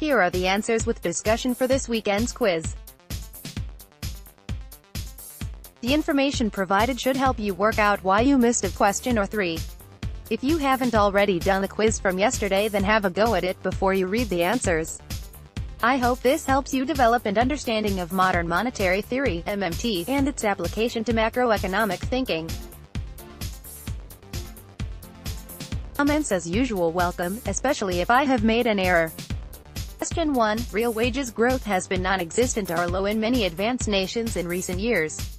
Here are the answers with discussion for this weekend's quiz. The information provided should help you work out why you missed a question or three. If you haven't already done the quiz from yesterday, then have a go at it before you read the answers. I hope this helps you develop an understanding of modern monetary theory, MMT, and its application to macroeconomic thinking. Comments as usual welcome, especially if I have made an error. Question 1. Real wages growth has been non-existent or low in many advanced nations in recent years.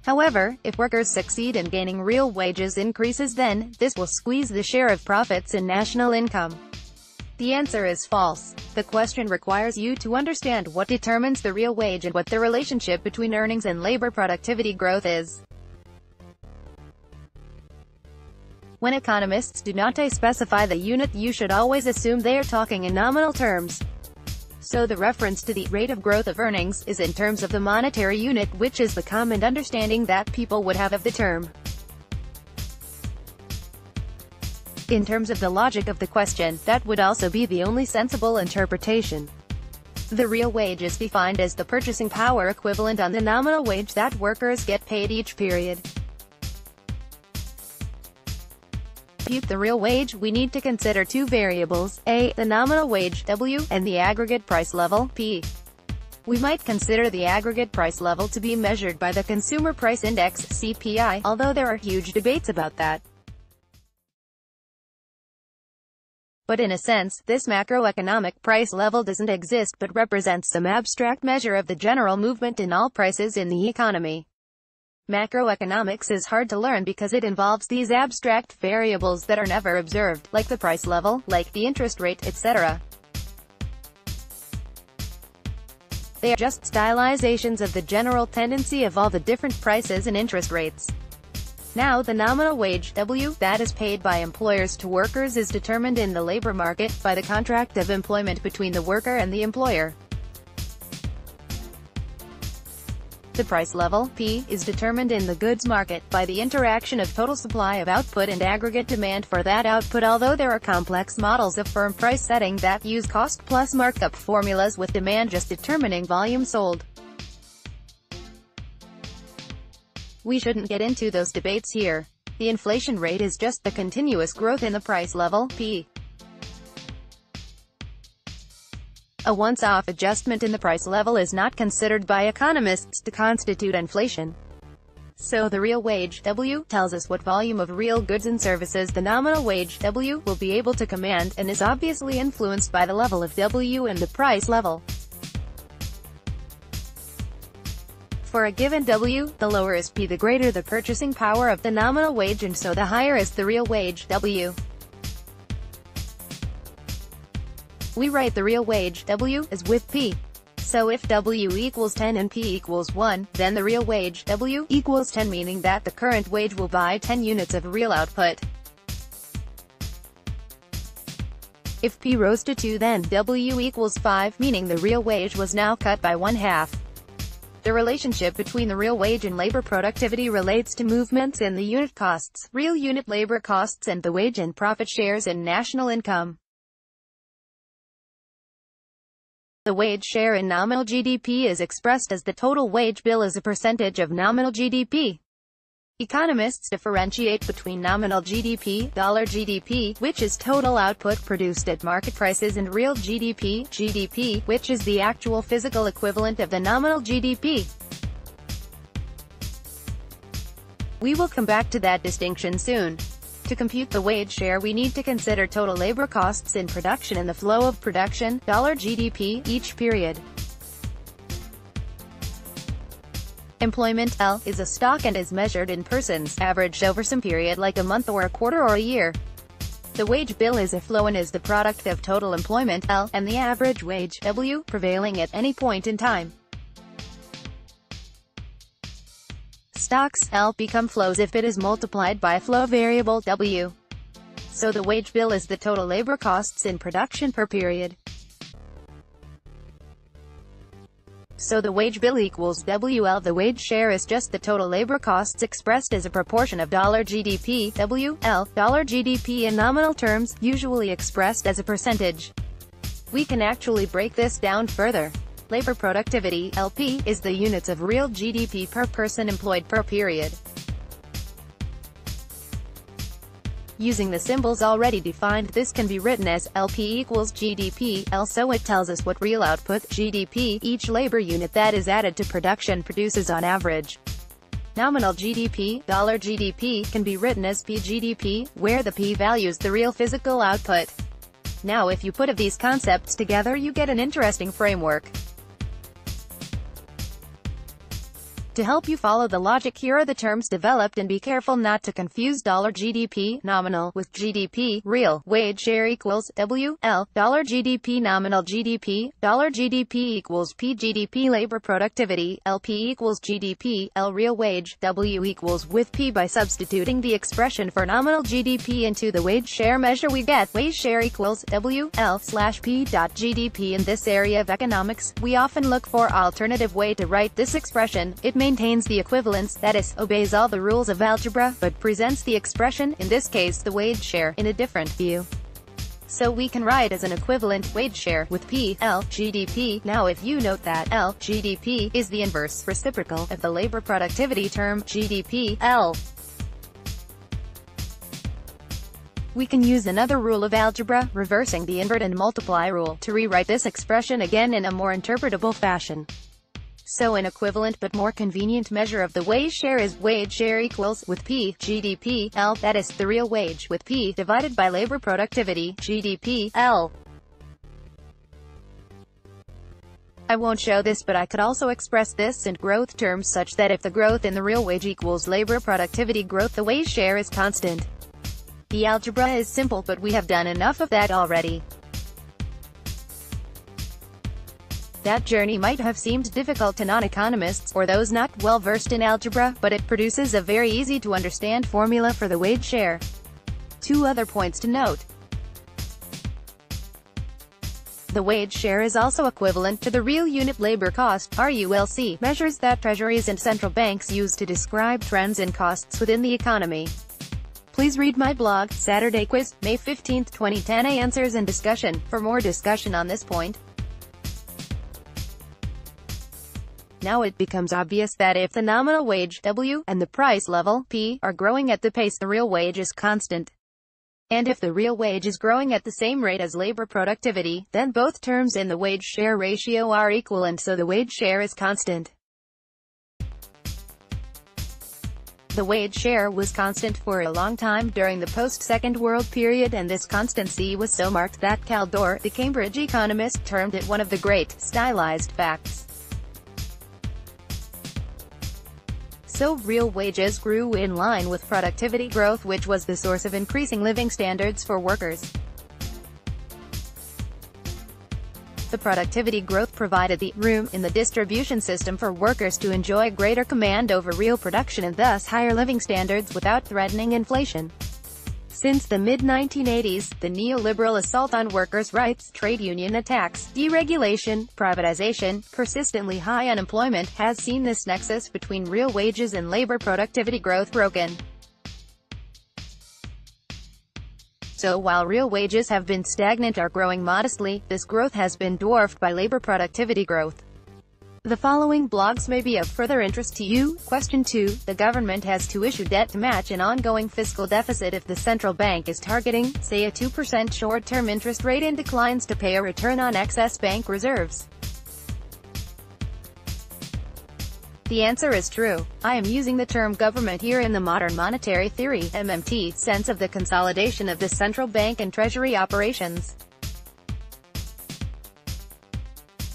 However, if workers succeed in gaining real wages increases, then this will squeeze the share of profits in national income. The answer is false. The question requires you to understand what determines the real wage and what the relationship between earnings and labor productivity growth is. When economists do not specify the unit, you should always assume they are talking in nominal terms. So the reference to the rate of growth of earnings is in terms of the monetary unit, which is the common understanding that people would have of the term. In terms of the logic of the question, that would also be the only sensible interpretation. The real wage is defined as the purchasing power equivalent on the nominal wage that workers get paid each period. To compute the real wage, we need to consider two variables, a, the nominal wage, W, and the aggregate price level, P. We might consider the aggregate price level to be measured by the Consumer Price Index, CPI, although there are huge debates about that. But in a sense, this macroeconomic price level doesn't exist but represents some abstract measure of the general movement in all prices in the economy. Macroeconomics is hard to learn because it involves these abstract variables that are never observed, like the price level, like the interest rate, etc. They are just stylizations of the general tendency of all the different prices and interest rates. Now, the nominal wage, W, that is paid by employers to workers is determined in the labor market, by the contract of employment between the worker and the employer. The price level, P, is determined in the goods market, by the interaction of total supply of output and aggregate demand for that output, although there are complex models of firm price setting that use cost plus markup formulas with demand just determining volume sold. We shouldn't get into those debates here. The inflation rate is just the continuous growth in the price level, P. A once-off adjustment in the price level is not considered by economists to constitute inflation. So the real wage, W, tells us what volume of real goods and services the nominal wage, W, will be able to command, and is obviously influenced by the level of W and the price level. For a given W, the lower is P, the greater the purchasing power of the nominal wage, and so the higher is the real wage, W. We write the real wage, W, as with P. So if W equals 10 and P equals 1, then the real wage, W, equals 10, meaning that the current wage will buy 10 units of real output. If P rose to 2, then W equals 5, meaning the real wage was now cut by 1/2. The relationship between the real wage and labor productivity relates to movements in the unit costs, real unit labor costs, and the wage and profit shares in national income. The wage share in nominal GDP is expressed as the total wage bill as a percentage of nominal GDP. Economists differentiate between nominal GDP, dollar GDP, which is total output produced at market prices, and real GDP, GDP, which is the actual physical equivalent of the nominal GDP. We will come back to that distinction soon. To compute the wage share, we need to consider total labor costs in production and the flow of production, dollar GDP, each period. Employment, L, is a stock and is measured in persons, averaged over some period like a month or a quarter or a year. The wage bill is a flow and is the product of total employment, L, and the average wage, W, prevailing at any point in time. Stocks, L, become flows if it is multiplied by a flow variable, W. So the wage bill is the total labor costs in production per period. So the wage bill equals WL. The wage share is just the total labor costs expressed as a proportion of $GDP, WL, $GDP in nominal terms, usually expressed as a percentage. We can actually break this down further. Labor productivity, LP, is the units of real GDP per person employed per period. Using the symbols already defined, this can be written as LP equals GDP, L, so it tells us what real output, GDP, each labor unit that is added to production produces on average. Nominal GDP, $GDP, can be written as PGDP, where the P values the real physical output. Now if you put these concepts together you get an interesting framework. To help you follow the logic, here are the terms developed, and be careful not to confuse $GDP, nominal, with GDP, real. Wage share equals WL, $GDP nominal GDP, $GDP equals PGDP labor productivity, LP equals GDP, L real wage, W equals with P. By substituting the expression for nominal GDP into the wage share measure we get wage share equals WL/P.GDP. In this area of economics, we often look for alternative way to write this expression. It maintains the equivalence, that is, obeys all the rules of algebra, but presents the expression, in this case the wage share, in a different view. So we can write as an equivalent, wage share, with P, L, GDP. Now if you note that L, GDP, is the inverse reciprocal of the labor productivity term, GDP, L. We can use another rule of algebra, reversing the invert and multiply rule, to rewrite this expression again in a more interpretable fashion. So an equivalent but more convenient measure of the wage share is wage share equals, with P, GDP, L, that is, the real wage, with P, divided by labor productivity, GDP, L. I won't show this, but I could also express this in growth terms such that if the growth in the real wage equals labor productivity growth, the wage share is constant. The algebra is simple, but we have done enough of that already. That journey might have seemed difficult to non-economists, or those not well-versed in algebra, but it produces a very easy-to-understand formula for the wage share. Two other points to note. The wage share is also equivalent to the real unit labor cost, RULC, measures that treasuries and central banks use to describe trends in costs within the economy. Please read my blog, Saturday Quiz, May 15, 2010, Answers and Discussion, for more discussion on this point. Now it becomes obvious that if the nominal wage, W, and the price level, P, are growing at the pace the real wage is constant. And if the real wage is growing at the same rate as labor productivity, then both terms in the wage share ratio are equal, and so the wage share is constant. The wage share was constant for a long time during the post-Second World period, and this constancy was so marked that Kaldor, the Cambridge economist, termed it one of the great, stylized facts. So real wages grew in line with productivity growth, which was the source of increasing living standards for workers. The productivity growth provided the room in the distribution system for workers to enjoy greater command over real production and thus higher living standards without threatening inflation. Since the mid-1980s, the neoliberal assault on workers' rights, trade union attacks, deregulation, privatization, persistently high unemployment, has seen this nexus between real wages and labor productivity growth broken. So while real wages have been stagnant or growing modestly, this growth has been dwarfed by labor productivity growth. The following blogs may be of further interest to you. Question 2. The government has to issue debt to match an ongoing fiscal deficit if the central bank is targeting, say, a 2% short-term interest rate and declines to pay a return on excess bank reserves. The answer is true. I am using the term government here in the modern monetary theory (MMT) sense of the consolidation of the central bank and treasury operations.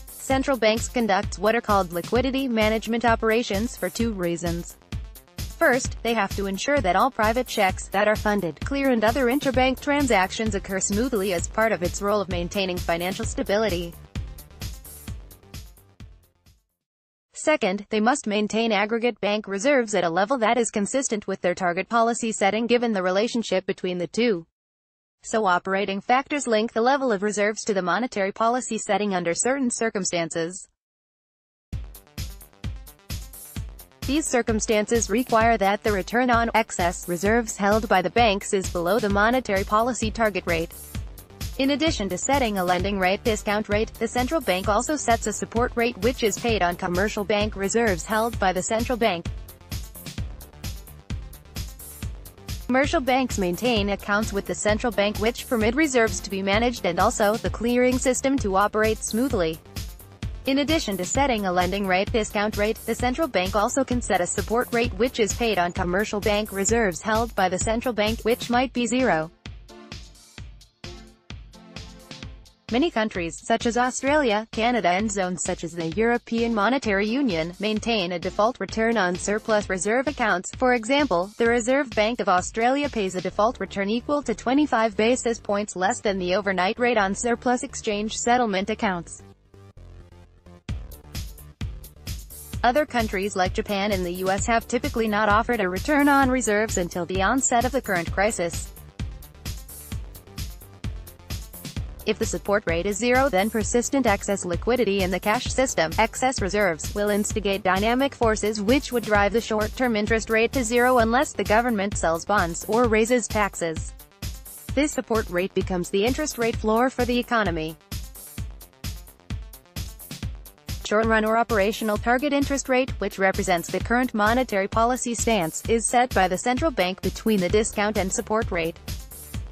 Central banks conduct what are called liquidity management operations for two reasons. First, they have to ensure that all private checks that are funded, clear and other interbank transactions occur smoothly as part of its role of maintaining financial stability. Second, they must maintain aggregate bank reserves at a level that is consistent with their target policy setting given the relationship between the two. So operating factors link the level of reserves to the monetary policy setting under certain circumstances. These circumstances require that the return on excess reserves held by the banks is below the monetary policy target rate. In addition to setting a lending rate discount rate, the central bank also sets a support rate which is paid on commercial bank reserves held by the central bank. Commercial banks maintain accounts with the central bank which permit reserves to be managed and also the clearing system to operate smoothly. In addition to setting a lending rate discount rate, the central bank also can set a support rate which is paid on commercial bank reserves held by the central bank, which might be zero. Many countries, such as Australia, Canada and zones such as the European Monetary Union, maintain a default return on surplus reserve accounts. For example, the Reserve Bank of Australia pays a default return equal to 25 basis points less than the overnight rate on surplus exchange settlement accounts. Other countries like Japan and the US have typically not offered a return on reserves until the onset of the current crisis. If the support rate is zero, then persistent excess liquidity in the cash system, excess reserves, will instigate dynamic forces which would drive the short-term interest rate to zero unless the government sells bonds or raises taxes. This support rate becomes the interest rate floor for the economy. Short-run or operational target interest rate, which represents the current monetary policy stance, is set by the central bank between the discount and support rate.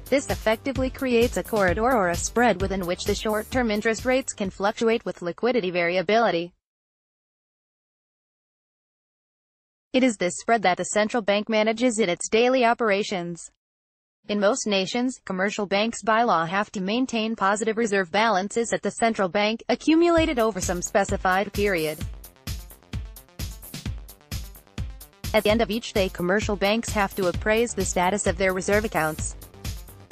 This effectively creates a corridor or a spread within which the short-term interest rates can fluctuate with liquidity variability. It is this spread that the central bank manages in its daily operations. In most nations, commercial banks by law have to maintain positive reserve balances at the central bank, accumulated over some specified period. At the end of each day, commercial banks have to appraise the status of their reserve accounts.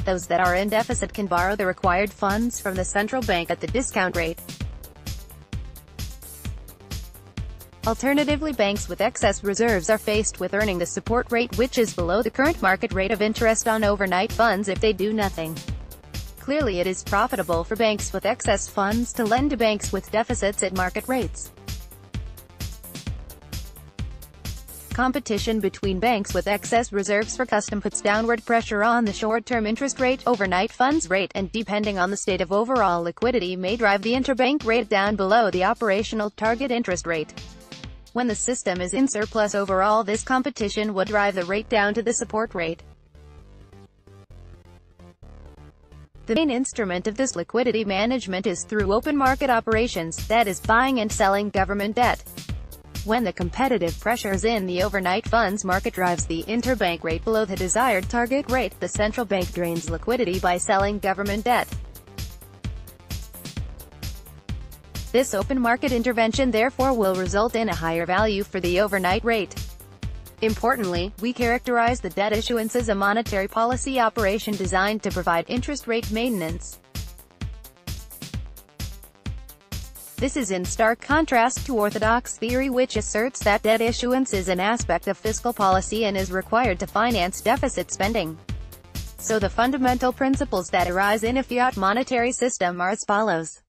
Those that are in deficit can borrow the required funds from the central bank at the discount rate. Alternatively, banks with excess reserves are faced with earning the support rate which is below the current market rate of interest on overnight funds if they do nothing. Clearly, it is profitable for banks with excess funds to lend to banks with deficits at market rates. Competition between banks with excess reserves for custom puts downward pressure on the short-term interest rate, overnight funds rate, and depending on the state of overall liquidity may drive the interbank rate down below the operational target interest rate. When the system is in surplus overall, this competition would drive the rate down to the support rate. The main instrument of this liquidity management is through open market operations, that is, buying and selling government debt. When the competitive pressures in the overnight funds market drives the interbank rate below the desired target rate, the central bank drains liquidity by selling government debt. This open market intervention therefore will result in a higher value for the overnight rate. Importantly, we characterize the debt issuance as a monetary policy operation designed to provide interest rate maintenance. This is in stark contrast to orthodox theory, which asserts that debt issuance is an aspect of fiscal policy and is required to finance deficit spending. So the fundamental principles that arise in a fiat monetary system are as follows.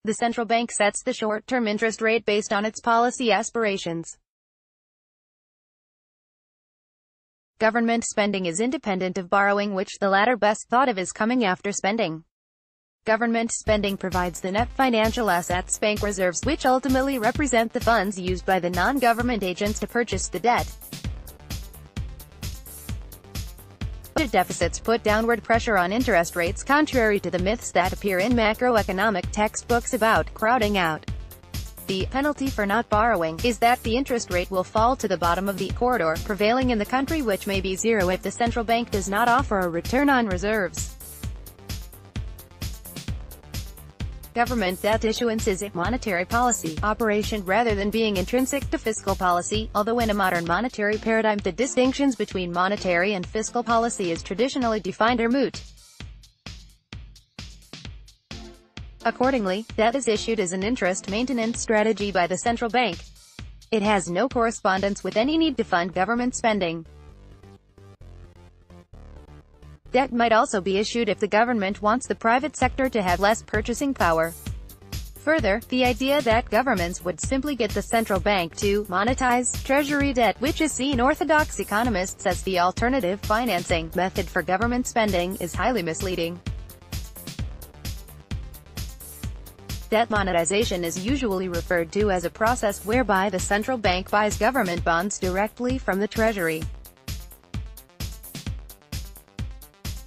The central bank sets the short-term interest rate based on its policy aspirations. Government spending is independent of borrowing, which the latter best thought of as coming after spending. Government spending provides the net financial assets, bank reserves, which ultimately represent the funds used by the non-government agents to purchase the debt. Budget deficits put downward pressure on interest rates, contrary to the myths that appear in macroeconomic textbooks about crowding out. The penalty for not borrowing is that the interest rate will fall to the bottom of the corridor prevailing in the country, which may be zero if the central bank does not offer a return on reserves. Government debt issuance is a monetary policy operation rather than being intrinsic to fiscal policy, although in a modern monetary paradigm the distinctions between monetary and fiscal policy as traditionally defined are moot. Accordingly, debt is issued as an interest maintenance strategy by the central bank. It has no correspondence with any need to fund government spending. Debt might also be issued if the government wants the private sector to have less purchasing power. Further, the idea that governments would simply get the central bank to monetize treasury debt, which is seen orthodox economists as the alternative financing method for government spending, is highly misleading. Debt monetization is usually referred to as a process whereby the central bank buys government bonds directly from the treasury.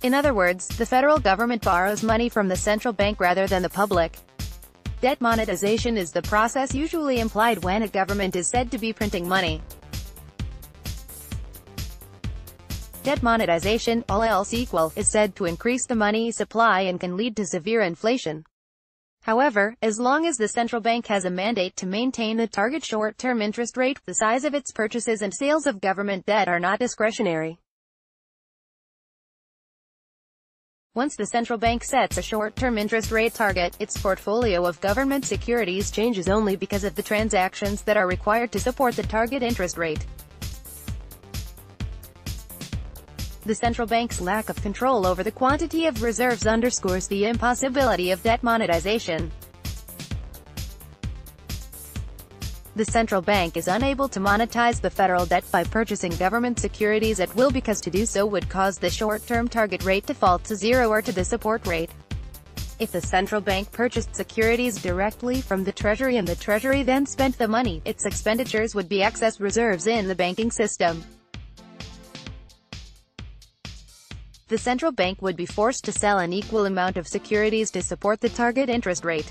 In other words, the federal government borrows money from the central bank rather than the public. Debt monetization is the process usually implied when a government is said to be printing money. Debt monetization, all else equal, is said to increase the money supply and can lead to severe inflation. However, as long as the central bank has a mandate to maintain a target short-term interest rate, the size of its purchases and sales of government debt are not discretionary. Once the central bank sets a short-term interest rate target, its portfolio of government securities changes only because of the transactions that are required to support the target interest rate. The central bank's lack of control over the quantity of reserves underscores the impossibility of debt monetization. The central bank is unable to monetize the federal debt by purchasing government securities at will because to do so would cause the short-term target rate to fall to zero or to the support rate. If the central bank purchased securities directly from the Treasury and the Treasury then spent the money, its expenditures would be excess reserves in the banking system. The central bank would be forced to sell an equal amount of securities to support the target interest rate.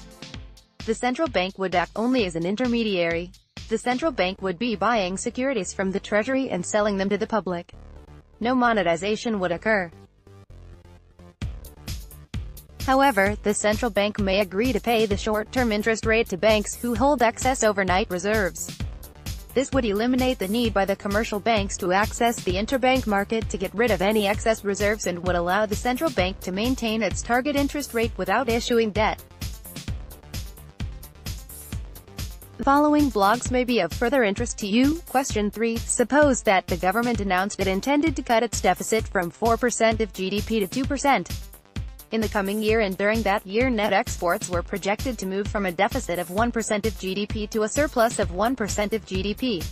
The central bank would act only as an intermediary. The central bank would be buying securities from the Treasury and selling them to the public. No monetization would occur. However, the central bank may agree to pay the short-term interest rate to banks who hold excess overnight reserves. This would eliminate the need by the commercial banks to access the interbank market to get rid of any excess reserves and would allow the central bank to maintain its target interest rate without issuing debt. The following blogs may be of further interest to you. Question 3. Suppose that the government announced it intended to cut its deficit from 4% of GDP to 2% in the coming year, and during that year net exports were projected to move from a deficit of 1% of GDP to a surplus of 1% of GDP.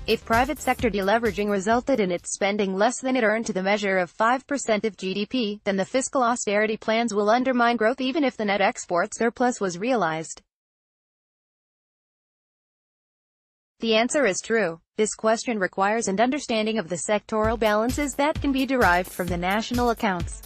If private sector deleveraging resulted in its spending less than it earned to the measure of 5% of GDP, then the fiscal austerity plans will undermine growth even if the net export surplus was realized. The answer is true. This question requires an understanding of the sectoral balances that can be derived from the national accounts.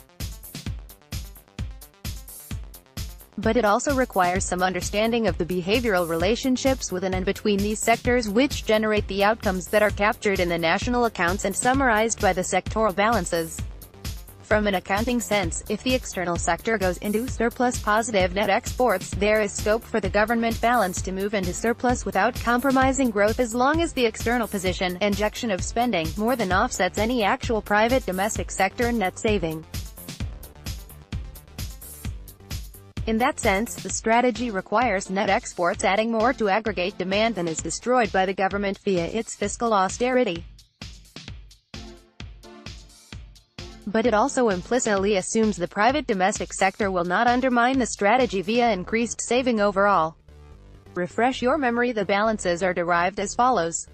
But it also requires some understanding of the behavioral relationships within and between these sectors which generate the outcomes that are captured in the national accounts and summarized by the sectoral balances. From an accounting sense, if the external sector goes into surplus positive net exports, there is scope for the government balance to move into surplus without compromising growth as long as the external position, injection of spending, more than offsets any actual private domestic sector net saving. In that sense, the strategy requires net exports adding more to aggregate demand than is destroyed by the government via its fiscal austerity. But it also implicitly assumes the private domestic sector will not undermine the strategy via increased saving overall. Refresh your memory. The balances are derived as follows.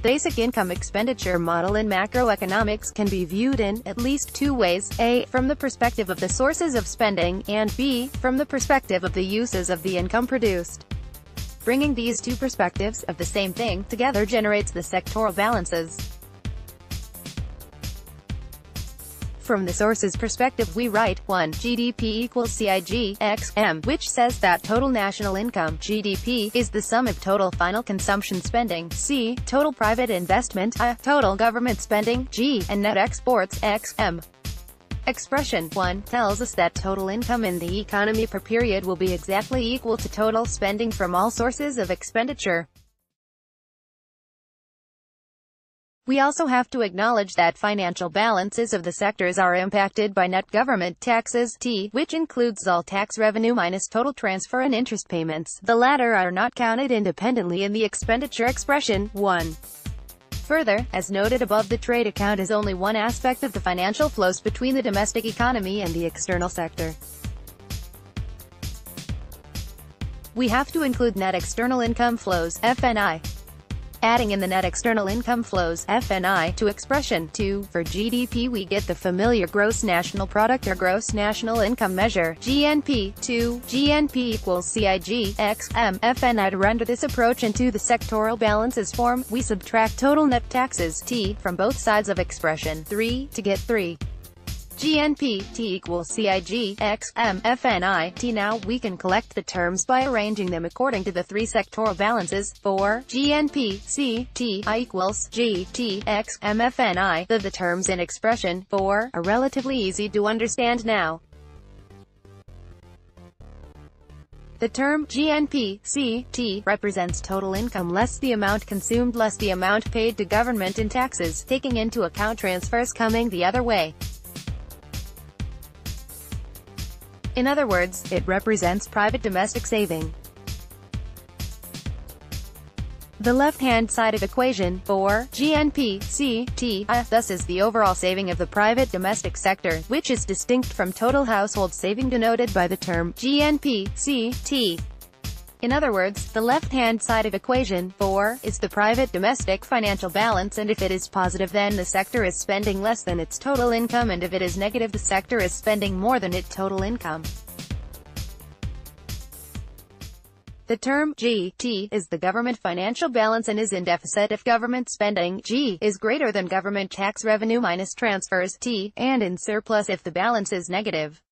The basic income expenditure model in macroeconomics can be viewed in at least two ways: A, from the perspective of the sources of spending, and B, from the perspective of the uses of the income produced. Bringing these two perspectives of the same thing together generates the sectoral balances. From the sources perspective we write 1. GDP equals CIG x M, which says that total national income GDP is the sum of total final consumption spending C, total private investment I, total government spending G, and net exports x M. Expression 1 tells us that total income in the economy per period will be exactly equal to total spending from all sources of expenditure. We also have to acknowledge that financial balances of the sectors are impacted by net government taxes T, which includes all tax revenue minus total transfer and interest payments. The latter are not counted independently in the expenditure expression. 1. Further, as noted above, the trade account is only one aspect of the financial flows between the domestic economy and the external sector. We have to include net external income flows, FNI. Adding in the net external income flows, FNI, to expression 2, for GDP we get the familiar gross national product or gross national income measure, GNP, 2, GNP equals CIG, X, M, FNI. To render this approach into the sectoral balances form, we subtract total net taxes, T, from both sides of expression 3, to get 3. GNP, T equals CIG, X, M, FNI, T. Now we can collect the terms by arranging them according to the three sectoral balances. 4, GNP, C, T, I equals G, T, X, M, FNI. The terms in expression 4 are relatively easy to understand now. The term GNP, C, T, represents total income less the amount consumed less the amount paid to government in taxes, taking into account transfers coming the other way. In other words, it represents private domestic saving. The left-hand side of equation 4, GNP, C, T, I, thus is the overall saving of the private domestic sector, which is distinct from total household saving denoted by the term GNP, C, T. In other words, the left-hand side of equation 4 is the private domestic financial balance, and if it is positive then the sector is spending less than its total income, and if it is negative the sector is spending more than its total income. The term G, T, is the government financial balance and is in deficit if government spending, G, is greater than government tax revenue minus transfers, T, and in surplus if the balance is negative.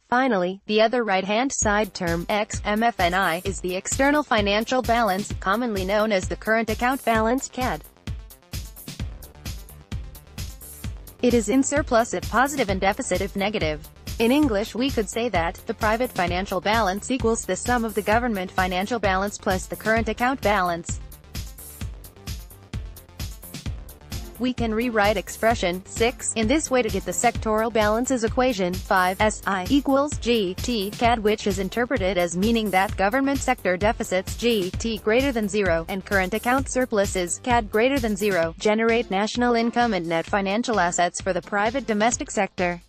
Finally, the other right-hand side term, X, MFNI, is the external financial balance, commonly known as the current account balance, CAD. It is in surplus if positive and deficit if negative. In English we could say that, the private financial balance equals the sum of the government financial balance plus the current account balance. We can rewrite expression 6 in this way to get the sectoral balances equation 5 SI equals GT CAD, which is interpreted as meaning that government sector deficits GT greater than 0 and current account surpluses CAD greater than 0 generate national income and net financial assets for the private domestic sector.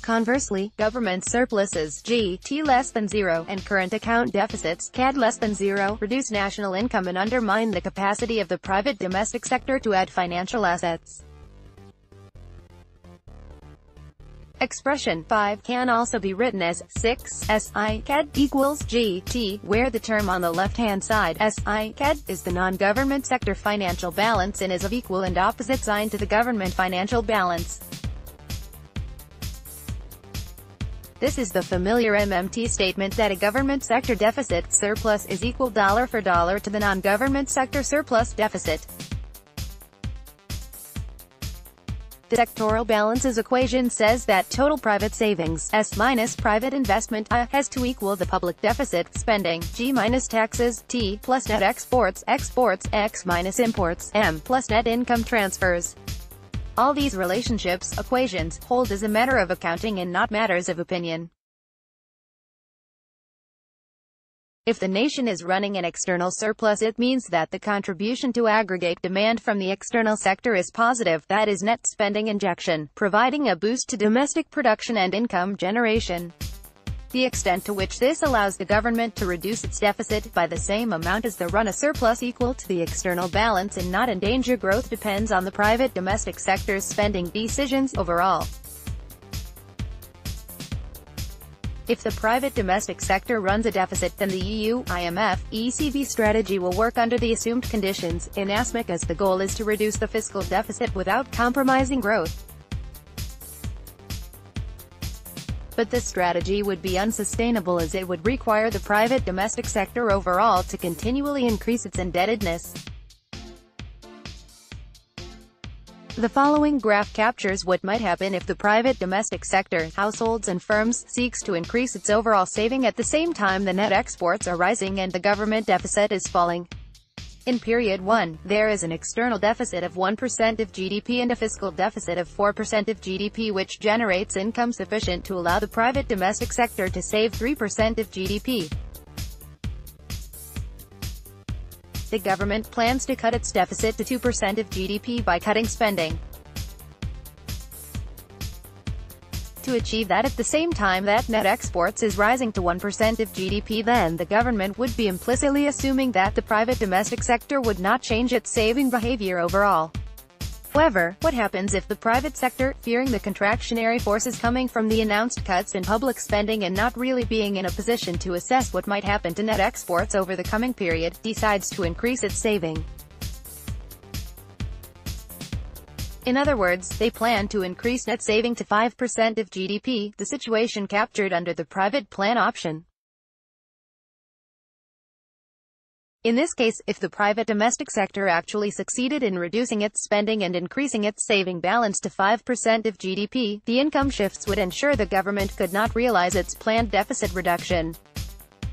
Conversely, government surpluses GT less than 0 and current account deficits CAD less than 0 reduce national income and undermine the capacity of the private domestic sector to add financial assets. Expression 5 can also be written as 6 SI CAD equals GT, where the term on the left-hand side, SI CAD, is the non-government sector financial balance and is of equal and opposite sign to the government financial balance. This is the familiar MMT statement that a government sector deficit surplus is equal dollar for dollar to the non-government sector surplus deficit. The sectoral balances equation says that total private savings, S minus private investment, I, has to equal the public deficit, spending, G minus taxes, T, plus net exports, X minus imports, M, plus net income transfers. All these relationships, equations, hold as a matter of accounting and not matters of opinion. If the nation is running an external surplus, it means that the contribution to aggregate demand from the external sector is positive, that is net spending injection, providing a boost to domestic production and income generation. The extent to which this allows the government to reduce its deficit by the same amount as to run a surplus equal to the external balance and not endanger growth depends on the private domestic sector's spending decisions overall. If the private domestic sector runs a deficit, then the EU, IMF, ECB strategy will work under the assumed conditions, inasmuch as the goal is to reduce the fiscal deficit without compromising growth. But this strategy would be unsustainable as it would require the private domestic sector overall to continually increase its indebtedness. The following graph captures what might happen if the private domestic sector, households and firms, seeks to increase its overall saving at the same time the net exports are rising and the government deficit is falling. In period 1, there is an external deficit of 1% of GDP and a fiscal deficit of 4% of GDP, which generates income sufficient to allow the private domestic sector to save 3% of GDP. the government plans to cut its deficit to 2% of GDP by cutting spending. To achieve that at the same time that net exports is rising to 1% of GDP, then the government would be implicitly assuming that the private domestic sector would not change its saving behavior overall. However, what happens if the private sector, fearing the contractionary forces coming from the announced cuts in public spending and not really being in a position to assess what might happen to net exports over the coming period, decides to increase its saving? In other words, they plan to increase net saving to 5% of GDP, the situation captured under the private plan option. In this case, if the private domestic sector actually succeeded in reducing its spending and increasing its saving balance to 5% of GDP, the income shifts would ensure the government could not realize its planned deficit reduction.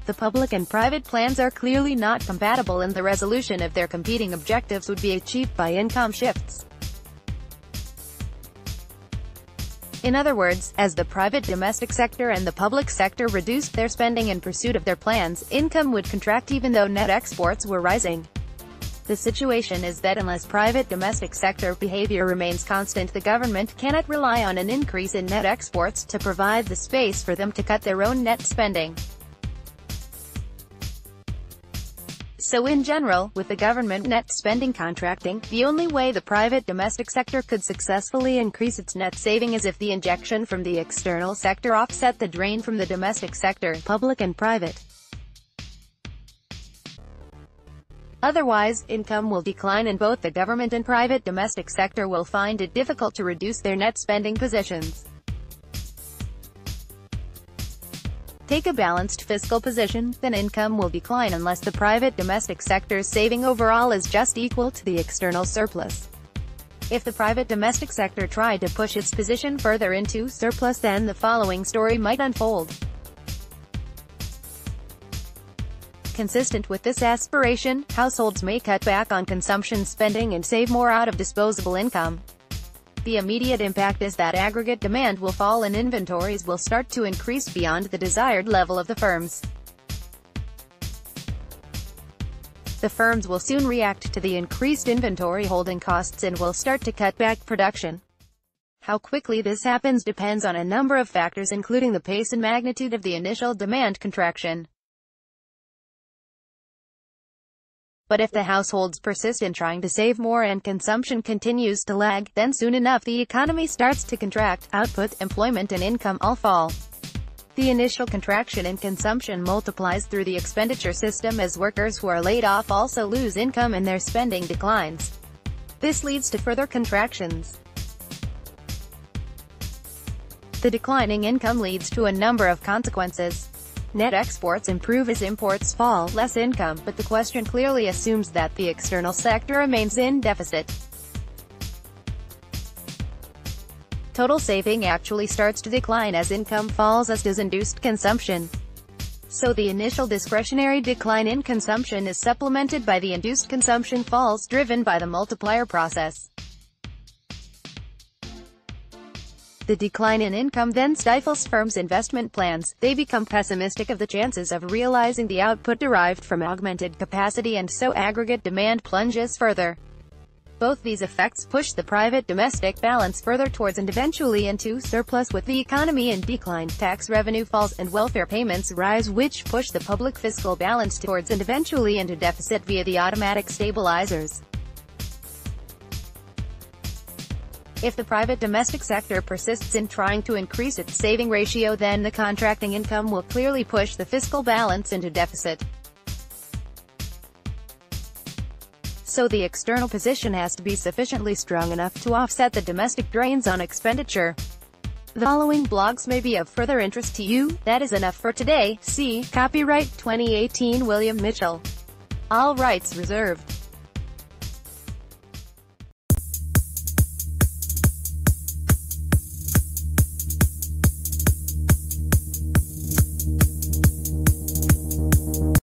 The public and private plans are clearly not compatible, and the resolution of their competing objectives would be achieved by income shifts. In other words, as the private domestic sector and the public sector reduced their spending in pursuit of their plans, income would contract even though net exports were rising. The situation is that unless private domestic sector behavior remains constant, the government cannot rely on an increase in net exports to provide the space for them to cut their own net spending. So in general, with the government net spending contracting, the only way the private domestic sector could successfully increase its net saving is if the injection from the external sector offset the drain from the domestic sector, public and private. Otherwise, income will decline and both the government and private domestic sector will find it difficult to reduce their net spending positions. Take a balanced fiscal position, then income will decline unless the private domestic sector's saving overall is just equal to the external surplus. If the private domestic sector tried to push its position further into surplus, then the following story might unfold. Consistent with this aspiration, households may cut back on consumption spending and save more out of disposable income. The immediate impact is that aggregate demand will fall and inventories will start to increase beyond the desired level of the firms. The firms will soon react to the increased inventory holding costs and will start to cut back production. How quickly this happens depends on a number of factors, including the pace and magnitude of the initial demand contraction. But if the households persist in trying to save more and consumption continues to lag, then soon enough the economy starts to contract, output, employment and income all fall. The initial contraction in consumption multiplies through the expenditure system as workers who are laid off also lose income and their spending declines. This leads to further contractions. The declining income leads to a number of consequences. Net exports improve as imports fall, less income, but the question clearly assumes that the external sector remains in deficit. Total saving actually starts to decline as income falls, as does induced consumption. So the initial discretionary decline in consumption is supplemented by the induced consumption falls driven by the multiplier process. The decline in income then stifles firms' investment plans. They become pessimistic of the chances of realizing the output derived from augmented capacity, and so aggregate demand plunges further. Both these effects push the private domestic balance further towards and eventually into surplus. With the economy in decline, tax revenue falls and welfare payments rise, which push the public fiscal balance towards and eventually into deficit via the automatic stabilizers. If the private domestic sector persists in trying to increase its saving ratio, then the contracting income will clearly push the fiscal balance into deficit. So the external position has to be sufficiently strong enough to offset the domestic drains on expenditure. The following blogs may be of further interest to you. That is enough for today. See, copyright 2018 William Mitchell. All rights reserved.